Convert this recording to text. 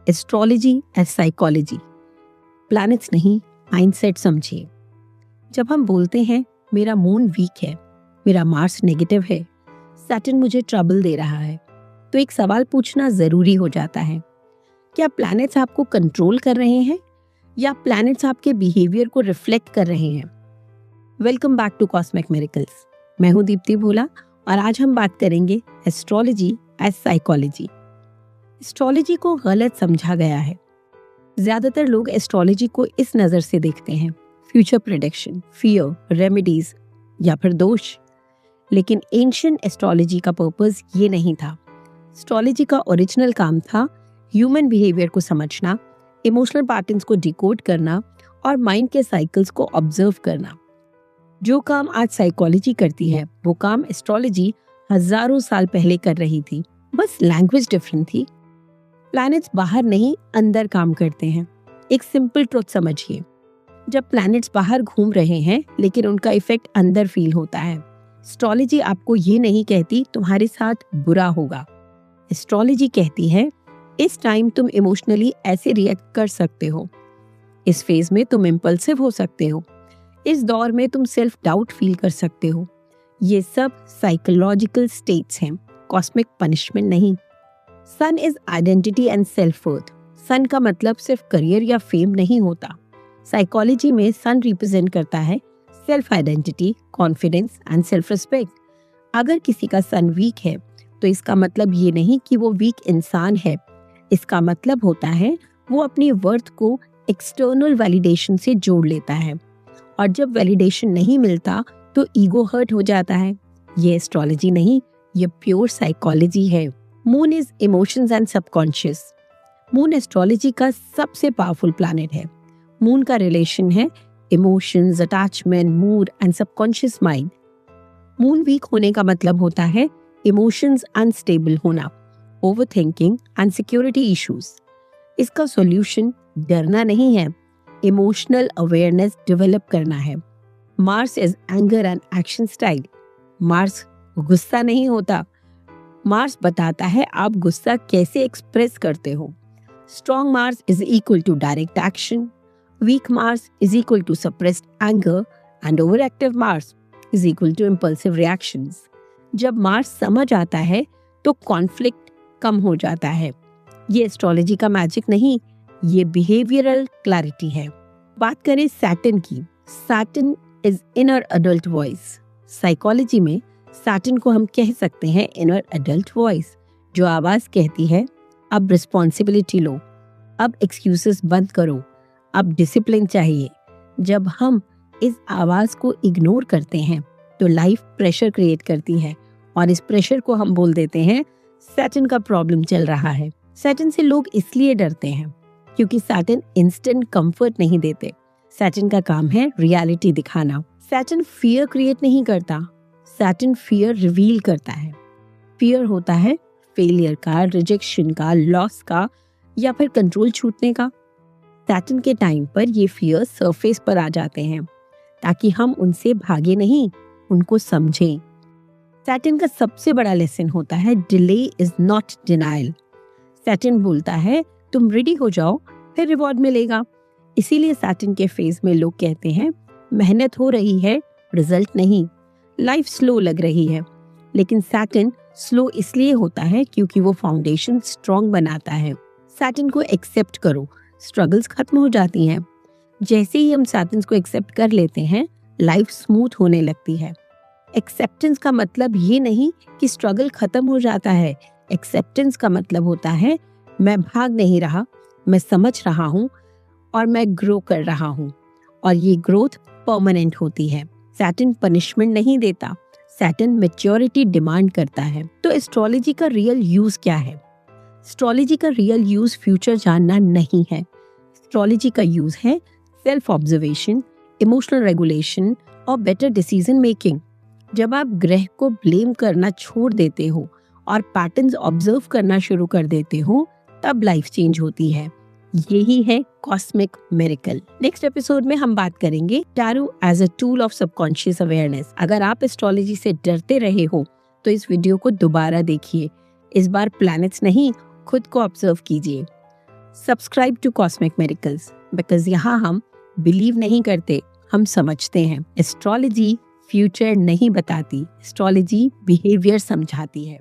Astrology as psychology. Planets नहीं, mindset समझिए। जब हम बोलते हैं मेरा मून वीक है, मेरा मार्स नेगेटिव है, सैटर्न मुझे ट्रबल दे रहा है, तो एक सवाल पूछना जरूरी हो जाता है। क्या प्लैनेट्स आपको कंट्रोल कर रहे हैं या प्लैनेट्स आपके बिहेवियर को रिफ्लेक्ट कर रहे हैं? Welcome back to cosmic miracles. मैं हूं दीप्ति भोला और आज हम बात करेंगे एस्ट्रोलॉजी एज साइकोलॉजी। एस्ट्रोलॉजी को गलत समझा गया है। ज्यादातर लोग एस्ट्रोलॉजी को इस नजर से देखते हैं, फ्यूचर प्रेडिक्शन, फियर, रेमेडीज या फिर दोष। लेकिन एंशिएंट एस्ट्रोलॉजी का पर्पस ये नहीं था। एस्ट्रोलॉजी का ओरिजिनल काम था ह्यूमन बिहेवियर को समझना, इमोशनल पैटर्न्स को डिकोड करना और माइंड के साइकिल्स को ऑब्जर्व करना। जो काम आज साइकोलॉजी करती है वो काम एस्ट्रोलॉजी हजारों साल पहले कर रही थी, बस लैंग्वेज डिफरेंट थी। प्लैनेट्स बाहर नहीं, अंदर काम करते हैं। एक सिंपल ट्रुथ समझिए, जब प्लैनेट्स बाहर घूम रहे हैं लेकिन उनका इफेक्ट अंदर फील होता है। एस्ट्रोलॉजी आपको ये नहीं कहती तुम्हारे साथ बुरा होगा। एस्ट्रोलॉजी कहती है इस टाइम तुम इमोशनली ऐसे रिएक्ट कर सकते हो, इस फेज में तुम इम्पल्सिव हो सकते हो, इस दौर में तुम सेल्फ डाउट फील कर सकते हो। ये सब साइकोलॉजिकल स्टेट्स हैं, कॉस्मिक पनिशमेंट नहीं। Sun is identity and self worth. Sun का मतलब सिर्फ करियर या फेम नहीं होता। साइकोलॉजी में सन रिप्रेजेंट करता है self identity, confidence and self respect. अगर किसी का सन वीक है तो इसका मतलब ये नहीं कि वो वीक इंसान है। इसका मतलब होता है वो अपनी वर्थ को एक्सटर्नल वैलिडेशन से जोड़ लेता है, और जब वैलिडेशन नहीं मिलता तो ईगो हर्ट हो जाता है। ये एस्ट्रोलॉजी नहीं, ये प्योर साइकोलॉजी है। Moon is emotions and subconscious. Moon astrology का सबसे पावरफुल प्लैनेट है। मून का रिलेशन है emotions, attachment, mood and subconscious mind. Moon weak होने का मतलब होता है इमोशंस अनस्टेबल होना, ओवरथिंकिंग एंड सिक्योरिटी इश्यूज। इसका सॉल्यूशन डरना नहीं है, इमोशनल अवेयरनेस डेवलप करना है। Mars is anger and action style. Mars गुस्सा नहीं होता, मार्स बताता है आप गुस्सा कैसे एक्सप्रेस करते हो। Strong Mars is equal to direct action, weak Mars is equal to suppressed anger and over active Mars is equal to impulsive reactions. जब मार्स समझ आता है तो कॉन्फ्लिक्ट कम हो जाता है। ये एस्ट्रोलॉजी का मैजिक नहीं, ये बिहेवियरल क्लैरिटी है। बात करें सैटर्न की, Saturn is inner adult voice. Psychology में सैटर्न को हम कह सकते हैं इनर एडल्ट वॉइस, जो आवाज कहती है अब रिस्पॉन्सिबिलिटी लो, अब एक्सक्यूजेस बंद करो, अब डिसिप्लिन चाहिए। जब हम इस आवाज को इग्नोर करते हैं तो लाइफ प्रेशर क्रिएट करती है, और इस प्रेशर को हम बोल देते हैं सैटर्न का प्रॉब्लम चल रहा है। सैटर्न से लोग इसलिए डरते हैं क्योंकि सैटर्न इंस्टेंट कंफर्ट नहीं देते। सैटर्न का काम है रियलिटी दिखाना। सैटर्न फियर क्रिएट नहीं करता, सैटर्न फियर रिवील करता है। फियर होता है फेलियर का, रिजेक्शन का, लॉस का या फिर कंट्रोल छूटने का। सैटर्न के टाइम पर ये फियर सरफेस पर आ जाते हैं ताकि हम उनसे भागे नहीं, उनको समझें। सैटर्न का सबसे बड़ा लेसन होता है delay is not denial. Saturn बोलता है तुम रेडी हो जाओ, फिर रिवॉर्ड मिलेगा। इसीलिए सैटर्न के फेज में लोग कहते हैं मेहनत हो रही है, रिजल्ट नहीं, लाइफ स्लो लग रही है। लेकिन सैटर्न स्लो इसलिए होता है क्योंकि वो फाउंडेशन स्ट्रॉन्ग बनाता है। सैटर्न को एक्सेप्ट करो, स्ट्रगल्स खत्म हो जाती हैं। जैसे ही हम सैटर्न को एक्सेप्ट कर लेते हैं, लाइफ स्मूथ होने लगती है। एक्सेप्टेंस का मतलब ये नहीं कि स्ट्रगल खत्म हो जाता है। एक्सेप्टेंस का मतलब होता है मैं भाग नहीं रहा, मैं समझ रहा हूँ और मैं ग्रो कर रहा हूँ, और ये ग्रोथ परमानेंट होती है। सैटर्न पनिशमेंट नहीं देता, सैटर्न मैच्योरिटी डिमांड करता है। तो एस्ट्रोलॉजी का रियल यूज क्या है? एस्ट्रोलॉजी का रियल यूज फ्यूचर जानना नहीं है। एस्ट्रोलॉजी का यूज है सेल्फ ऑब्जर्वेशन, इमोशनल रेगुलेशन और बेटर डिसीजन मेकिंग। जब आप ग्रह को ब्लेम करना छोड़ देते हो और पैटर्न्स ऑब्जर्व करना शुरू कर देते हो, तब लाइफ चेंज होती है। यही है कॉस्मिक मिरेकल। नेक्स्ट एपिसोड में हम बात करेंगे tarot as a tool of subconscious awareness. अगर आप एस्ट्रोलॉजी से डरते रहे हो तो इस वीडियो को दोबारा देखिए। इस बार प्लैनेट्स नहीं, खुद को ऑब्जर्व कीजिए। Subscribe to cosmic miracles, because यहाँ हम बिलीव नहीं करते, हम समझते हैं। एस्ट्रोलॉजी फ्यूचर नहीं बताती, एस्ट्रोलॉजी बिहेवियर समझाती है।